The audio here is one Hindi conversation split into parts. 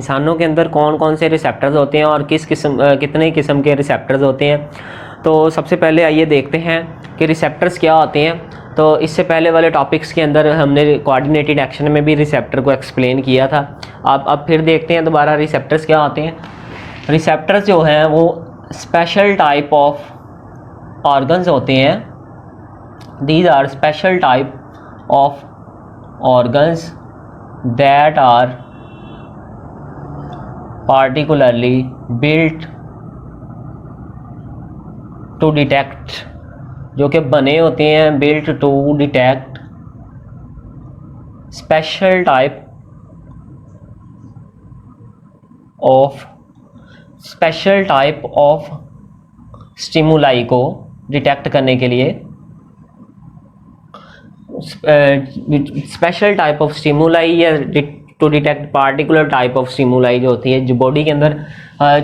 इंसानों के अंदर कौन कौन से रिसेप्टर्स होते हैं और कितने किस्म के रिसेप्टर्स होते हैं। तो सबसे पहले आइए देखते हैं कि रिसेप्टर्स क्या होते हैं। तो इससे पहले वाले टॉपिक्स के अंदर हमने कोऑर्डिनेटेड एक्शन में भी रिसेप्टर को एक्सप्लेन किया था। अब फिर देखते हैं दोबारा रिसेप्टर्स क्या होते हैं। रिसेप्टर्स जो हैं वो स्पेशल टाइप ऑफ ऑर्गन्स होते हैं। These are special type of organs that are particularly built to detect, जो कि बने होते हैं built to detect special type of stimuli को डिटेक्ट करने के लिए स्पेशल टाइप ऑफ स्टिमुलाई या to detect particular type of stimuli जो होती है, जो बॉडी के अंदर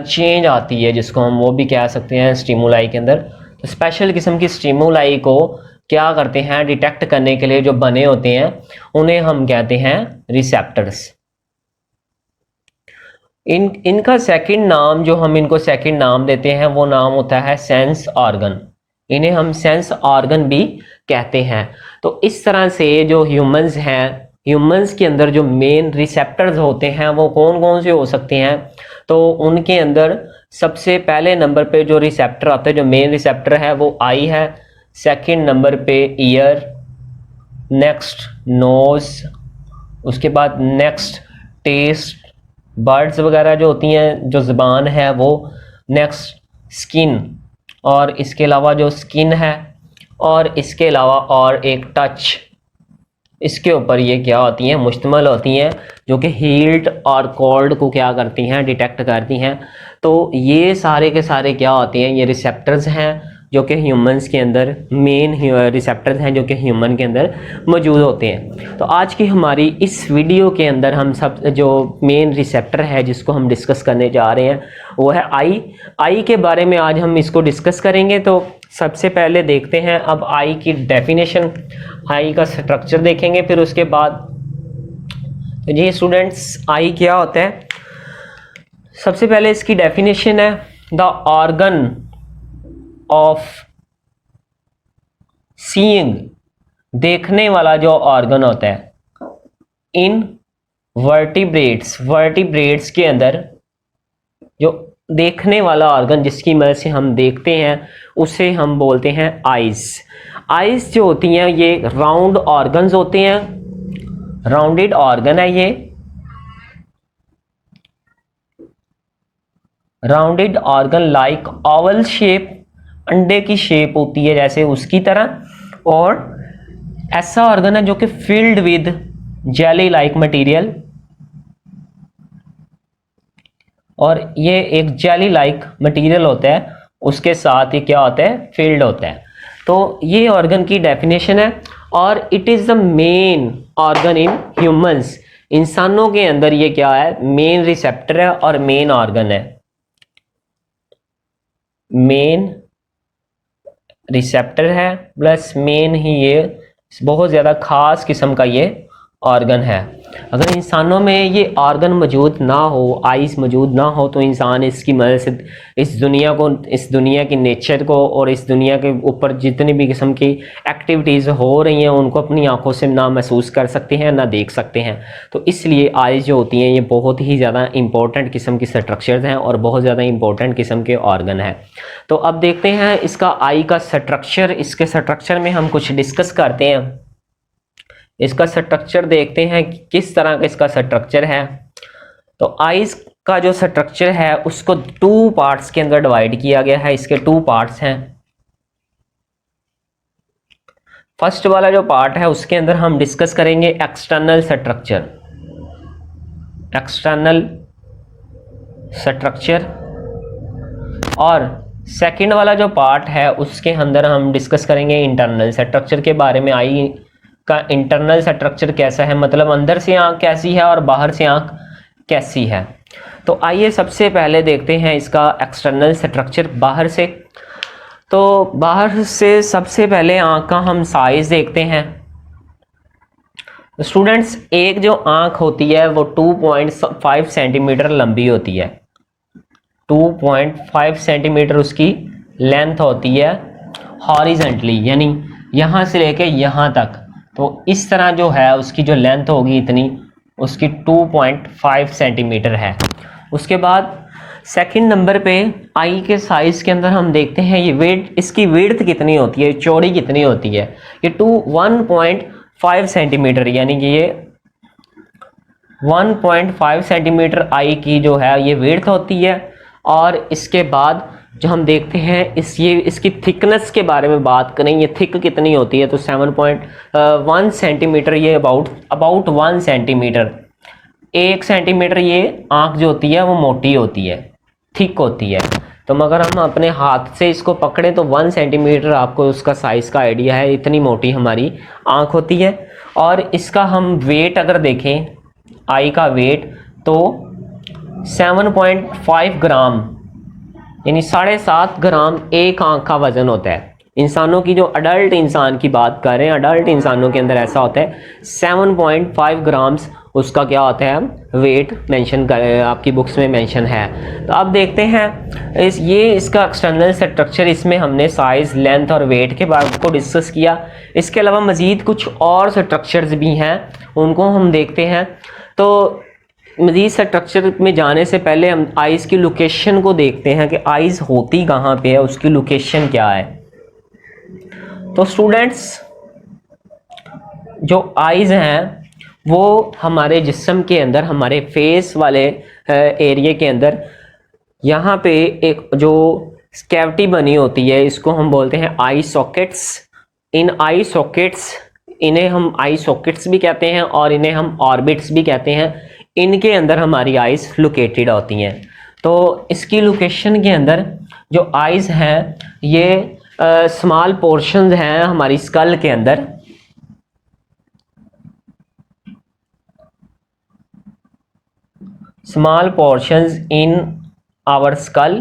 चेंज आती है, जिसको हम वो भी कह सकते हैं स्टिमुलाई के अंदर। तो स्पेशल किस्म की स्टिमुलाई को क्या करते हैं, डिटेक्ट करने के लिए जो बने होते हैं उन्हें हम कहते हैं रिसेप्टर्स। इनका सेकंड नाम, जो हम इनको सेकंड नाम देते हैं, वो नाम होता है सेंस ऑर्गन। इन्हें हम सेंस ऑर्गन भी कहते हैं। तो इस तरह से जो ह्यूमंस हैं, ह्यूमंस के अंदर जो मेन रिसेप्टर्स होते हैं वो कौन कौन से हो सकते हैं। तो उनके अंदर सबसे पहले नंबर पे जो रिसेप्टर आता है, जो मेन रिसेप्टर है, वो आई है। सेकंड नंबर पे ईयर, नेक्स्ट नोज, उसके बाद नेक्स्ट टेस्ट, बर्ड्स वगैरह जो होती हैं, जो ज़ुबान है वो, नेक्स्ट स्किन, और इसके अलावा जो स्किन है, और इसके अलावा और एक टच, इसके ऊपर ये क्या होती हैं, मुश्तमल होती हैं, जो कि हीट और कोल्ड को क्या करती हैं, डिटेक्ट करती हैं। तो ये सारे के सारे क्या होते हैं, ये रिसेप्टर्स हैं जो कि ह्यूमंस के अंदर मेन रिसेप्टर्स हैं जो कि ह्यूमन के अंदर मौजूद होते हैं। तो आज की हमारी इस वीडियो के अंदर हम सब जो मेन रिसेप्टर है जिसको हम डिस्कस करने जा रहे हैं वो है आई के बारे में आज हम इसको डिस्कस करेंगे। तो सबसे पहले देखते हैं अब आई की डेफिनेशन, आई का स्ट्रक्चर देखेंगे, फिर उसके बाद तो जी स्टूडेंट्स आई क्या होता है। सबसे पहले इसकी डेफिनेशन है द ऑर्गन ऑफ सीइंग, देखने वाला जो ऑर्गन होता है, इन वर्टिब्रेट्स के अंदर जो देखने वाला ऑर्गन जिसकी मदद से हम देखते हैं उसे हम बोलते हैं आईज जो होती हैं ये राउंड ऑर्गन्स होते हैं, राउंडेड ऑर्गन है ये, rounded organ like Oval shape, अंडे की शेप होती है जैसे उसकी तरह, और ऐसा ऑर्गन है जो कि filled with jelly like material, और ये एक जेली लाइक मटेरियल होता है, उसके साथ ये क्या होता है, फिल्ड होता है। तो ये ऑर्गन की डेफिनेशन है, और it is the main organ in humans, इंसानों के अंदर ये क्या है, मेन रिसेप्टर है और मेन ऑर्गन है, मेन रिसेप्टर है प्लस मेन ही ये बहुत ज़्यादा खास किस्म का ये ऑर्गन है। अगर इंसानों में ये ऑर्गन मौजूद ना हो, आइज़ मौजूद ना हो, तो इंसान इसकी मदद से इस दुनिया की नेचर को और इस दुनिया के ऊपर जितनी भी किस्म की एक्टिविटीज़ हो रही हैं उनको अपनी आंखों से ना महसूस कर सकते हैं ना देख सकते हैं। तो इसलिए आइज़ जो होती हैं ये बहुत ही ज़्यादा इंपॉर्टेंट किस्म की स्ट्रक्चर्स हैं और बहुत ज़्यादा इंपॉर्टेंट किस्म के ऑर्गन है। तो अब देखते हैं इसका आई का स्ट्रक्चर। इसके स्ट्रक्चर में हम कुछ डिस्कस करते हैं। इसका स्ट्रक्चर देखते हैं कि किस तरह का इसका स्ट्रक्चर है। तो आइज का जो स्ट्रक्चर है उसको टू पार्ट्स के अंदर डिवाइड किया गया है। इसके टू पार्ट्स हैं। फर्स्ट वाला जो पार्ट है उसके अंदर हम डिस्कस करेंगे एक्सटर्नल स्ट्रक्चर, और सेकंड वाला जो पार्ट है उसके अंदर हम डिस्कस करेंगे इंटरनल स्ट्रक्चर के बारे में। आई का इंटरनल स्ट्रक्चर कैसा है, मतलब अंदर से आंख कैसी है और बाहर से आंख कैसी है। तो आइए सबसे पहले देखते हैं इसका एक्सटर्नल स्ट्रक्चर बाहर से। तो बाहर से सबसे पहले आंख का हम साइज देखते हैं। स्टूडेंट्स एक जो आंख होती है वो 2.5 सेंटीमीटर लंबी होती है, 2.5 सेंटीमीटर उसकी लेंथ होती है हॉरिजेंटली, यानी यहाँ से लेके यहाँ तक। तो इस तरह जो है उसकी जो लेंथ होगी इतनी, उसकी 2.5 सेंटीमीटर है। उसके बाद सेकंड नंबर पे आई के साइज के अंदर हम देखते हैं ये वेट, इसकी विड्थ कितनी होती है, चौड़ी कितनी होती है, ये 1.5 सेंटीमीटर, यानी कि ये 1.5 सेंटीमीटर आई की जो है ये विड्थ होती है। और इसके बाद जो हम देखते हैं इसकी थिकनेस के बारे में बात करें, ये थिक कितनी होती है, तो 7.1 सेंटीमीटर, ये अबाउट 1 सेंटीमीटर, 1 सेंटीमीटर ये आंख जो होती है वो मोटी होती है, थिक होती है। तो मगर हम अपने हाथ से इसको पकड़े तो 1 सेंटीमीटर आपको उसका साइज़ का आइडिया है, इतनी मोटी हमारी आंख होती है। और इसका हम वेट अगर देखें, आई का वेट, तो 7.5 ग्राम, यानी 7.5 ग्राम एक आंख का वजन होता है। इंसानों की जो अडल्ट इंसान की बात कर रहे हैं, अडल्ट इंसानों के अंदर ऐसा होता है 7.5 ग्राम्स उसका क्या होता है वेट मेंशन कर, आपकी बुक्स में मेंशन है। तो अब देखते हैं इसका एक्सटर्नल स्ट्रक्चर, इसमें हमने साइज, लेंथ और वेट के बारे को डिस्कस किया। इसके अलावा मज़ीद कुछ और स्ट्रक्चर्स भी हैं, उनको हम देखते हैं। तो मज़ीद स्ट्रक्चर में जाने से पहले हम आइज़ की लोकेशन को देखते हैं कि आइज़ होती कहाँ पे है, उसकी लोकेशन क्या है। तो स्टूडेंट्स जो आइज़ हैं वो हमारे जिस्म के अंदर, हमारे फेस वाले एरिया के अंदर, यहाँ पे एक जो कैविटी बनी होती है इसको हम बोलते हैं आई सॉकेट्स। इन आई सॉकेट्स, इन्हें हम आई सॉकेट्स भी कहते हैं और इन्हें हम ऑर्बिट्स भी कहते हैं। इनके अंदर हमारी आइज़ लोकेटेड होती हैं। तो इसकी लोकेशन के अंदर जो आइज़ हैं ये स्मॉल पोर्शंस हैं हमारी स्कल के अंदर। Small portions in our skull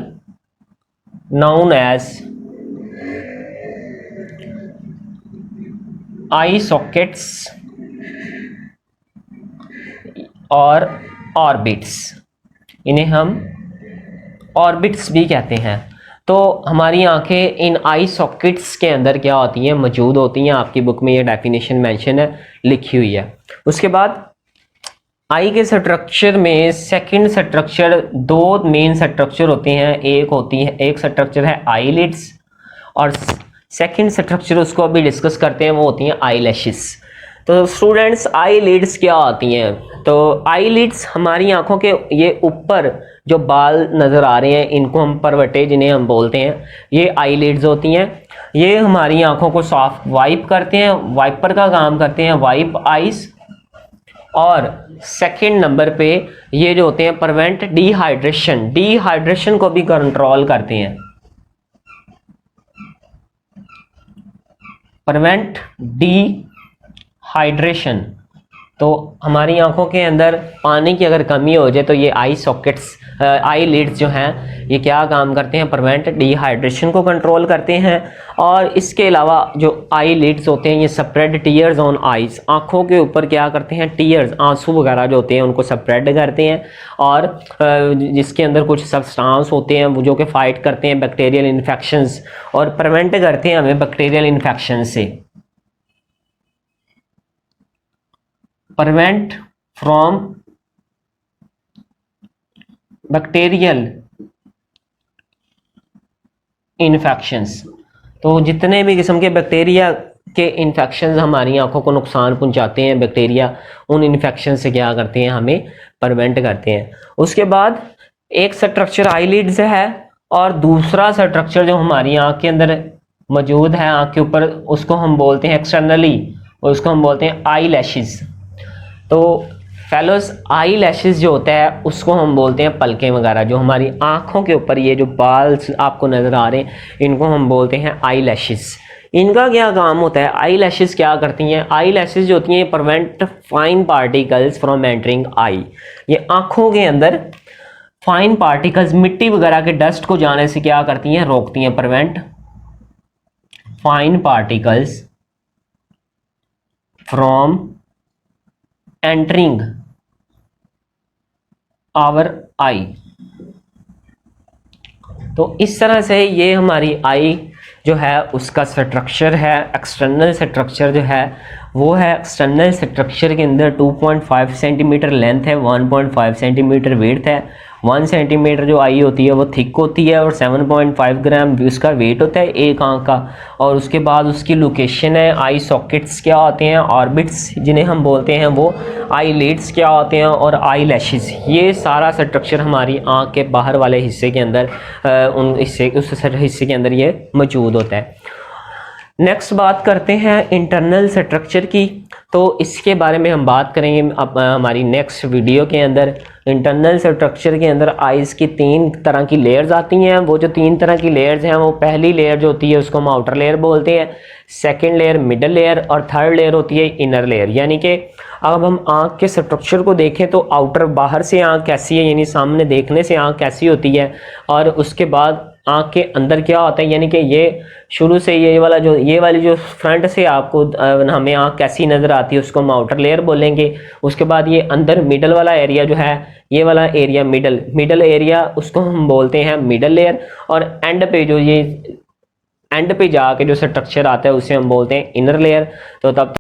known as eye sockets और ऑर्बिट्स, इन्हें हम ऑर्बिट्स भी कहते हैं। तो हमारी आंखें इन आई सॉकेट्स के अंदर क्या होती हैं, मौजूद होती हैं। आपकी बुक में ये डेफिनेशन मेंशन है, लिखी हुई है। उसके बाद आई के स्ट्रक्चर में सेकंड स्ट्रक्चर, दो मेन स्ट्रक्चर होते हैं। एक स्ट्रक्चर है आईलिड्स और सेकंड स्ट्रक्चर उसको अभी डिस्कस करते हैं, वो होती हैं आईलैशेस। तो स्टूडेंट्स आईलिड्स क्या होती हैं, तो आईलिड्स हमारी आंखों के ये ऊपर जो बाल नज़र आ रहे हैं इनको हम परवटे जिन्हें हम बोलते हैं, ये आईलिड्स होती हैं। ये हमारी आंखों को सॉफ्ट वाइप करते हैं, वाइपर का काम करते हैं, वाइप आइज़। और सेकंड नंबर पे ये जो होते हैं प्रिवेंट डिहाइड्रेशन, डिहाइड्रेशन को भी कंट्रोल करते हैं, प्रिवेंट डिहाइड्रेशन। तो हमारी आंखों के अंदर पानी की अगर कमी हो जाए तो ये आई सॉकेट्स, आई लिड्स जो हैं ये क्या काम करते हैं, प्रिवेंट डिहाइड्रेशन को कंट्रोल करते हैं। और इसके अलावा जो आई लिड्स होते हैं ये स्प्रेड टीयर्स ऑन आइज, आंखों के ऊपर क्या करते हैं, टीयर्स, आंसू वगैरह जो होते हैं उनको स्प्रेड करते हैं। और जिसके अंदर कुछ सब्सटेंस होते हैं वो जो कि फाइट करते हैं बैक्टीरियल इन्फेक्शंस और प्रिवेंट करते हैं हमें बैक्टीरियल इन्फेक्शन से, प्रिवेंट फ्रॉम बैक्टीरियल इन्फेक्शंस। तो जितने भी किस्म के बैक्टीरिया के इन्फेक्शंस हमारी आंखों को नुकसान पहुंचाते हैं, बैक्टीरिया उन इन्फेक्शन से क्या करते हैं, हमें प्रिवेंट करते हैं। उसके बाद एक स्ट्रक्चर आईलिड्स है और दूसरा स्ट्रक्चर जो हमारी आंख के अंदर मौजूद है आंख के ऊपर, उसको हम बोलते हैं एक्सटर्नली, उसको हम बोलते हैं आई लैशेस। तो फेलोस आई लैशेस जो होता है उसको हम बोलते हैं पलकें वगैरह, जो हमारी आंखों के ऊपर ये जो बाल आपको नज़र आ रहे हैं इनको हम बोलते हैं आई लैशेस। इनका क्या काम होता है, आई लैशेस क्या करती हैं, आई लैशेस जो होती हैं prevent fine particles from entering eye. ये आंखों के अंदर फाइन पार्टिकल्स, मिट्टी वगैरह के डस्ट को जाने से क्या करती हैं, रोकती हैं, prevent fine particles from entering our eye. तो इस तरह से ये हमारी आई जो है उसका स्ट्रक्चर है। एक्सटर्नल स्ट्रक्चर जो है वो है, एक्सटर्नल स्ट्रक्चर के अंदर 2.5 सेंटीमीटर लेंथ है, 1.5 सेंटीमीटर विड्थ है, 1 सेंटीमीटर जो आई होती है वो थिक होती है और 7.5 ग्राम उसका वेट होता है एक आंख का। और उसके बाद उसकी लोकेशन है, आई सॉकेट्स क्या होते हैं, ऑर्बिट्स जिन्हें हम बोलते हैं वो, आई लिड्स क्या होते हैं और आई लैशेस। ये सारा स्ट्रक्चर हमारी आंख के बाहर वाले हिस्से के अंदर उस हिस्से के अंदर ये मौजूद होता है। नेक्स्ट बात करते हैं इंटरनल स्ट्रक्चर की। तो इसके बारे में हम बात करेंगे अब हमारी नेक्स्ट वीडियो के अंदर। इंटरनल स्ट्रक्चर के अंदर आइज़ की 3 तरह की लेयर्स आती हैं। वो जो 3 तरह की लेयर्स हैं वो पहली लेयर जो होती है उसको हम आउटर लेयर बोलते हैं, सेकंड लेयर मिडल लेयर और थर्ड लेयर होती है इनर लेयर। यानी कि अब हम आँख के स्ट्रक्चर को देखें तो आउटर बाहर से आँख कैसी है, यानी सामने देखने से आँख कैसी होती है, और उसके बाद आँख के अंदर क्या होता है, यानी कि ये शुरू से ये वाली जो फ्रंट से आपको हमें आँख कैसी नज़र आती है उसको हम आउटर लेयर बोलेंगे। उसके बाद ये अंदर मिडल वाला एरिया जो है, ये वाला एरिया मिडल एरिया उसको हम बोलते हैं मिडल लेयर। और एंड पे जो ये एंड पे जाके जो स्ट्रक्चर आता है उसे हम बोलते हैं इनर लेयर। तो तब